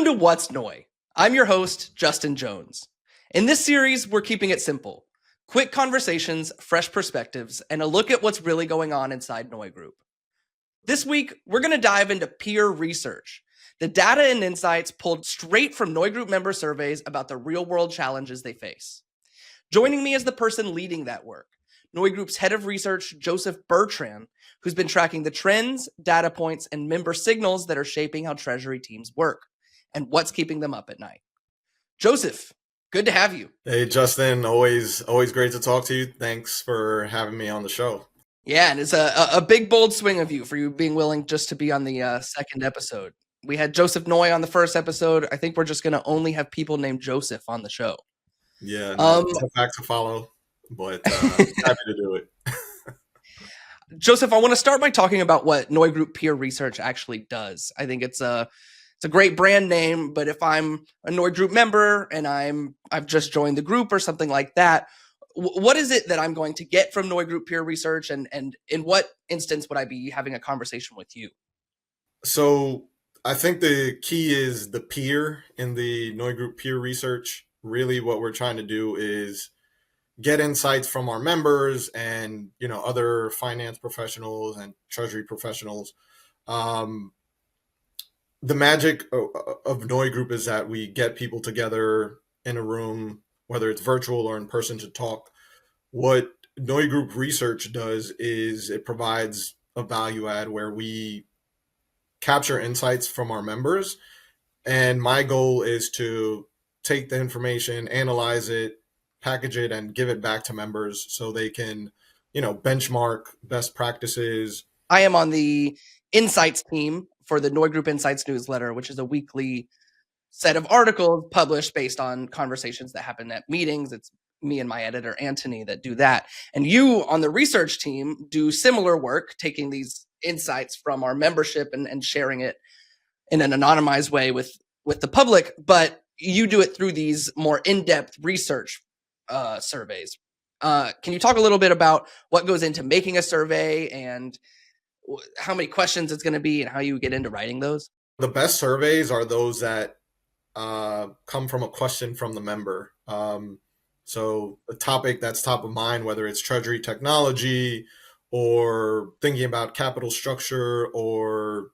Welcome to What's Noi. I'm your host, Justin Jones. In this series, we're keeping it simple. Quick conversations, fresh perspectives, and a look at what's really going on inside NeuGroup. This week, we're going to dive into peer research, the data and insights pulled straight from NeuGroup member surveys about the real-world challenges they face. Joining me is the person leading that work, NeuGroup's head of research, Joseph Bertran, who's been tracking the trends, data points, and member signals that are shaping how Treasury teams work and what's keeping them up at night. Joseph, good to have you. Hey, Justin, always great to talk to you. Thanks for having me on the show. Yeah, and it's a big, bold swing of you for you being willing just to be on the second episode. We had Joseph Noi on the first episode. I think we're just going to only have people named Joseph on the show. Yeah, no, it's a fact to follow, but happy to do it. Joseph, I want to start by talking about what NeuGroup Peer Research actually does. I think it's a great brand name, but if I'm a NeuGroup member and I've just joined the group or something like that, what is it that I'm going to get from NeuGroup Peer Research, and in what instance would I be having a conversation with you? So I think the key is the peer in the NeuGroup Peer Research. Really what we're trying to do is get insights from our members and, other finance professionals and treasury professionals. The magic of NeuGroup is that we get people together in a room, whether it's virtual or in person, to talk. What NeuGroup Research does is it provides a value add where we capture insights from our members. And my goal is to take the information, analyze it, package it, and give it back to members so they can, benchmark best practices. I am on the insights team for the NeuGroup Insights newsletter, which is a weekly set of articles published based on conversations that happen at meetings. It's me and my editor, Anthony, that do that. And you on the research team do similar work, taking these insights from our membership and sharing it in an anonymized way with the public, but you do it through these more in-depth research surveys. Can you talk a little bit about what goes into making a survey and how many questions it's going to be and how you get into writing those? The best surveys are those that come from a question from the member. So a topic that's top of mind, whether it's treasury technology or thinking about capital structure or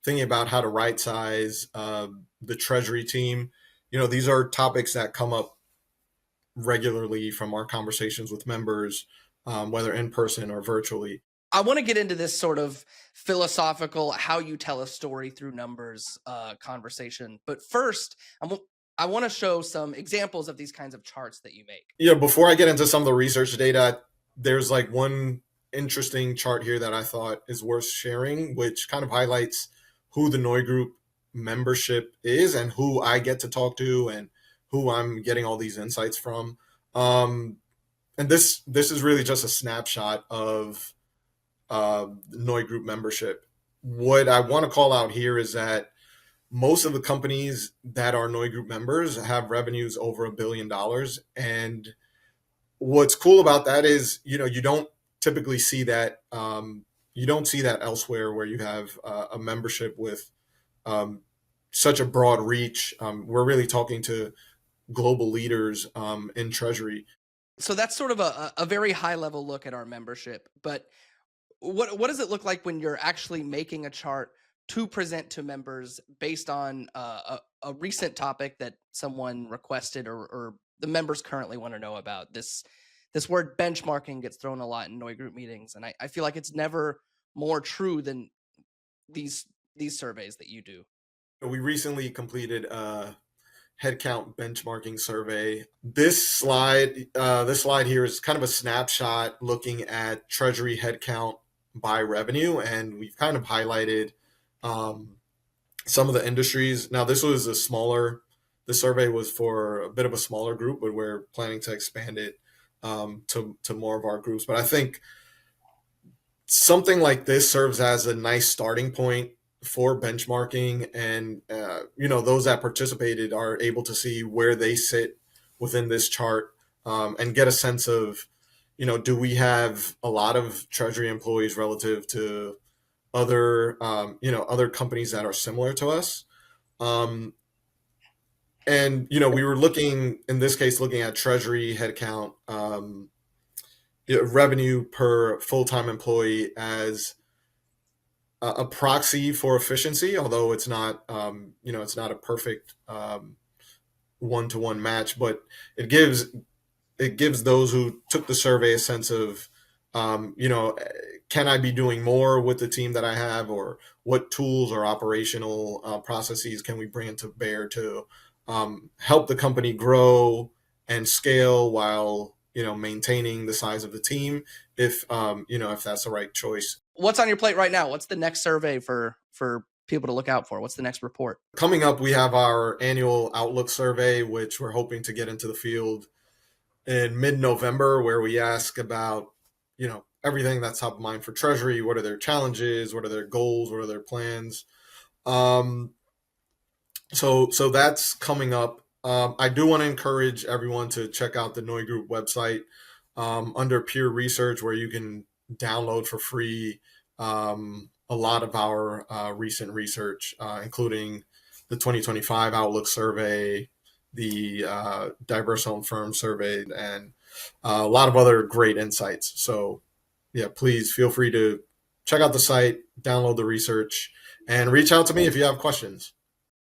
thinking about how to right size the treasury team. These are topics that come up regularly from our conversations with members, whether in person or virtually. I want to get into this sort of philosophical, how you tell a story through numbers conversation. But first, I want to show some examples of these kinds of charts that you make. Yeah, before I get into some of the research data, there's like one interesting chart here that I thought is worth sharing, which kind of highlights who the NeuGroup membership is and who I get to talk to and who I'm getting all these insights from. And this is really just a snapshot of NeuGroup membership. What I want to call out here is that most of the companies that are NeuGroup members have revenues over $1 billion. And what's cool about that is, you don't typically see that. You don't see that elsewhere where you have a membership with such a broad reach. We're really talking to global leaders in Treasury. So that's sort of a very high level look at our membership. But what does it look like when you're actually making a chart to present to members based on a recent topic that someone requested or the members currently want to know about? This word benchmarking gets thrown a lot in NeuGroup meetings, and I feel like it's never more true than these surveys that you do. We recently completed a headcount benchmarking survey. This slide here is kind of a snapshot looking at Treasury headcount by revenue, and we've kind of highlighted some of the industries. Now, this survey was for a bit of a smaller group, but we're planning to expand it to more of our groups. But I think something like this serves as a nice starting point for benchmarking, and those that participated are able to see where they sit within this chart and get a sense of, do we have a lot of Treasury employees relative to other companies that are similar to us? And we were looking in this case, looking at treasury headcount, revenue per full-time employee as a proxy for efficiency, although it's not it's not a perfect one-to-one match, but it gives those who took the survey a sense of, can I be doing more with the team that I have, or what tools or operational processes can we bring into bear to help the company grow and scale while maintaining the size of the team, if that's the right choice. What's on your plate right now? What's the next survey for people to look out for? What's the next report? Coming up, we have our annual Outlook survey, which we're hoping to get into the field in mid-November, where we ask about everything that's top of mind for Treasury. What are their challenges? What are their goals? What are their plans? So that's coming up. I do want to encourage everyone to check out the NeuGroup website under Peer Research, where you can download for free a lot of our recent research, including the 2025 Outlook survey, the Diverse Owned Firm survey, and a lot of other great insights. So, yeah, please feel free to check out the site, download the research, and reach out to me if you have questions.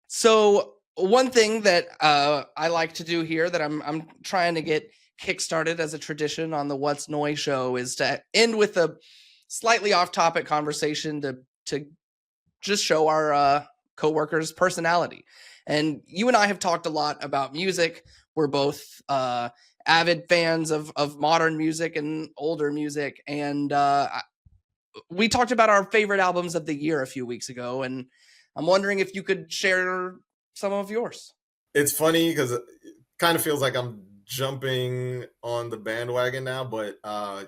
So one thing that I like to do here, that I'm trying to get kickstarted as a tradition on the What's Noi show, is to end with a slightly off-topic conversation to just show our coworkers' personality. And you and I have talked a lot about music. We're both avid fans of modern music and older music, and we talked about our favorite albums of the year a few weeks ago, and I'm wondering if you could share some of yours. It's funny because it kind of feels like I'm jumping on the bandwagon now, but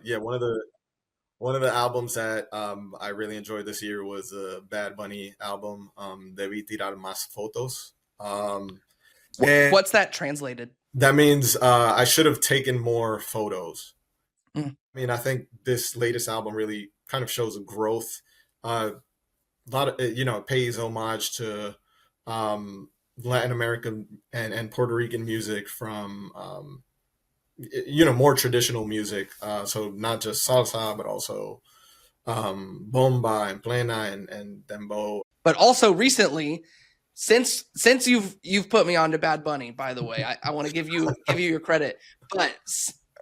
yeah, one of the albums that I really enjoyed this year was the Bad Bunny album, Debí tirar más fotos. And What's that translated? that means I should have taken more photos. Mm. I mean, I think this latest album really kind of shows a growth. A lot of it pays homage to Latin American and Puerto Rican music from more traditional music. So not just salsa, but also bomba and plena and dembow. But also recently, since you've put me on to Bad Bunny, by the way, I want to give you your credit. But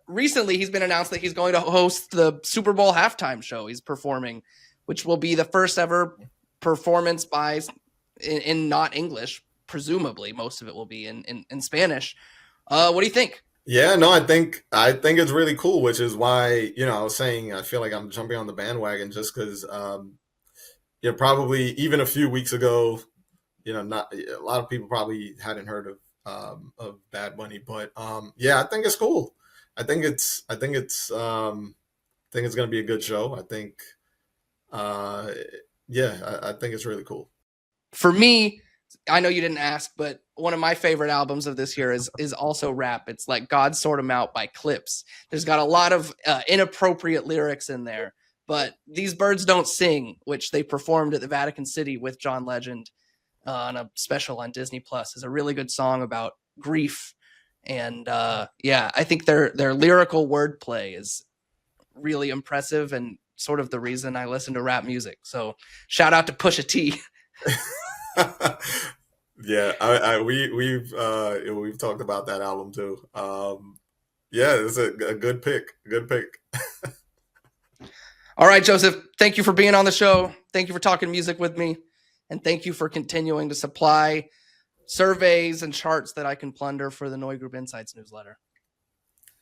recently, he's been announced that he's going to host the Super Bowl halftime show. He's performing, which will be the first ever performance in not English. Presumably, most of it will be in Spanish. What do you think? Yeah, no, I think it's really cool, which is why I was saying I feel like I'm jumping on the bandwagon just because probably even a few weeks ago, not a lot of people probably hadn't heard of Bad Bunny, but yeah, I think it's cool. I think it's going to be a good show. I think yeah, I think it's really cool. For me, I know you didn't ask, but one of my favorite albums of this year is also rap. It's like God Sort 'Em Out by Clips. There's got a lot of inappropriate lyrics in there, but These Birds Don't Sing, which they performed at the Vatican City with John Legend on a special on Disney Plus, is a really good song about grief. And yeah, I think their lyrical wordplay is really impressive and sort of the reason I listen to rap music. So shout out to Pusha T. Yeah, we've talked about that album too. Yeah, it's a good pick. Good pick. All right, Joseph, thank you for being on the show. Thank you for talking music with me. And thank you for continuing to supply surveys and charts that I can plunder for the NeuGroup Insights newsletter.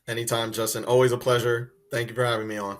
Anytime, Justin. Always a pleasure. Thank you for having me on.